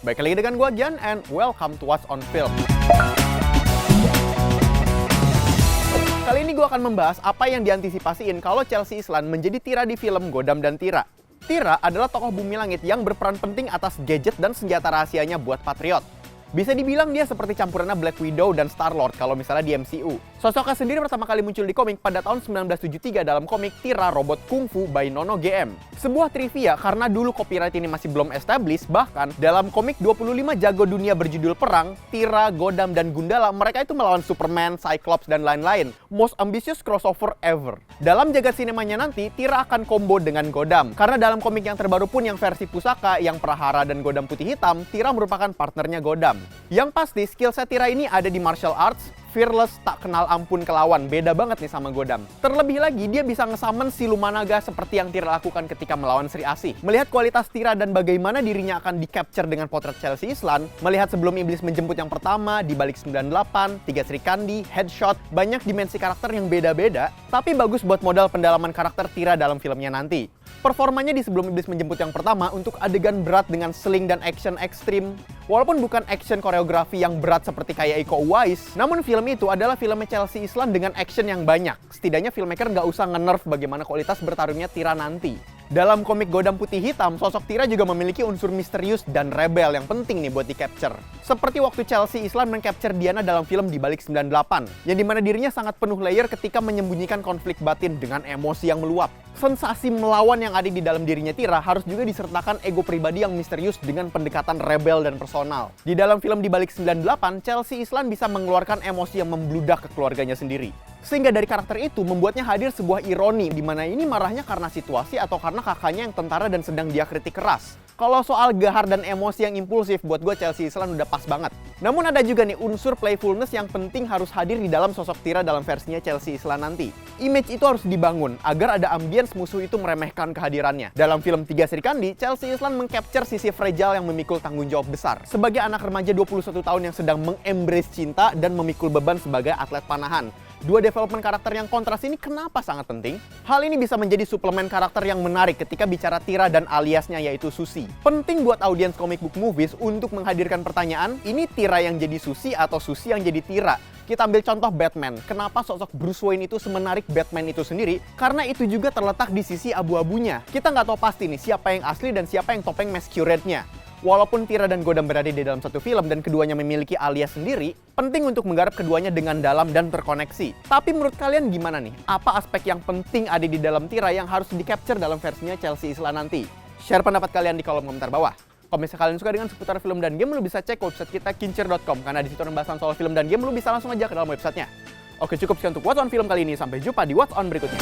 Baik lagi dengan gua Gian, and welcome to What's on Film. Kali ini gua akan membahas apa yang diantisipasiin kalau Chelsea Islan menjadi Tira di film Godam dan Tira. Tira adalah tokoh bumi langit yang berperan penting atas gadget dan senjata rahasianya buat Patriot. Bisa dibilang dia seperti campurannya Black Widow dan Star-Lord kalau misalnya di MCU. Sosoknya sendiri pertama kali muncul di komik pada tahun 1973 dalam komik Tira Robot Kung Fu by Nono GM. Sebuah trivia karena dulu copyright ini masih belum established, bahkan dalam komik 25 jago dunia berjudul Perang, Tira, Godam, dan Gundala, mereka itu melawan Superman, Cyclops, dan lain-lain. Most ambitious crossover ever. Dalam jagat sinemanya nanti, Tira akan combo dengan Godam. Karena dalam komik yang terbaru pun yang versi pusaka, yang Prahara dan Godam putih hitam, Tira merupakan partnernya Godam. Yang pasti, skill set Tira ini ada di martial arts, fearless, tak kenal ampun ke lawan. Beda banget nih sama Godam. Terlebih lagi, dia bisa nge-summon siluman naga seperti yang Tira lakukan ketika melawan Sri Asih. Melihat kualitas Tira dan bagaimana dirinya akan di-capture dengan potret Chelsea Islan, melihat sebelum iblis menjemput yang pertama, di balik 98, 3 Sri Kandi, Headshot, banyak dimensi karakter yang beda-beda, tapi bagus buat modal pendalaman karakter Tira dalam filmnya nanti. Performanya di sebelum iblis menjemput yang pertama untuk adegan berat dengan sling dan action ekstrim, walaupun bukan action koreografi yang berat seperti kayak Iko Uwais, namun film itu adalah filmnya Chelsea Islan dengan action yang banyak. Setidaknya filmmaker nggak usah nge-nerf bagaimana kualitas bertarungnya Tira nanti. Dalam komik Godam Putih Hitam, sosok Tira juga memiliki unsur misterius dan rebel yang penting nih buat di-capture. Seperti waktu Chelsea Islan men-capture Diana dalam film Di Balik 98, yang dimana dirinya sangat penuh layer ketika menyembunyikan konflik batin dengan emosi yang meluap. Sensasi melawan yang ada di dalam dirinya Tira harus juga disertakan ego pribadi yang misterius dengan pendekatan rebel dan personal. Di dalam film Di Balik 98, Chelsea Islan bisa mengeluarkan emosi yang membludak ke keluarganya sendiri. Sehingga dari karakter itu membuatnya hadir sebuah ironi di mana ini marahnya karena situasi atau karena kakaknya yang tentara dan sedang dia kritik keras. Kalau soal gahar dan emosi yang impulsif, buat gue Chelsea Islan udah pas banget. Namun ada juga nih unsur playfulness yang penting harus hadir di dalam sosok Tira dalam versinya Chelsea Islan nanti. Image itu harus dibangun agar ada ambience musuh itu meremehkan kehadirannya. Dalam film 3 Sri Kandi, Chelsea Islan meng-capture sisi fragile yang memikul tanggung jawab besar. Sebagai anak remaja 21 tahun yang sedang meng-embrace cinta dan memikul beban sebagai atlet panahan. Dua development karakter yang kontras ini kenapa sangat penting? Hal ini bisa menjadi suplemen karakter yang menarik ketika bicara Tira dan aliasnya yaitu Susi. Penting buat audiens comic book movies untuk menghadirkan pertanyaan, ini Tira yang jadi Susi atau Susi yang jadi Tira? Kita ambil contoh Batman. Kenapa sosok Bruce Wayne itu semenarik Batman itu sendiri? Karena itu juga terletak di sisi abu-abunya. Kita nggak tahu pasti nih siapa yang asli dan siapa yang topeng masquerade-nya. Walaupun Tira dan Godam berada di dalam satu film dan keduanya memiliki alias sendiri, penting untuk menggarap keduanya dengan dalam dan terkoneksi. Tapi menurut kalian gimana nih? Apa aspek yang penting ada di dalam Tira yang harus di-capture dalam versinya Chelsea Islan nanti? Share pendapat kalian di kolom komentar bawah. Kalau misalnya kalian suka dengan seputar film dan game, lu bisa cek website kita kincir.com karena di situ ada pembahasan soal film dan game, lu bisa langsung aja ke dalam websitenya. Oke, cukup sekian untuk What's on Film kali ini. Sampai jumpa di What's on berikutnya.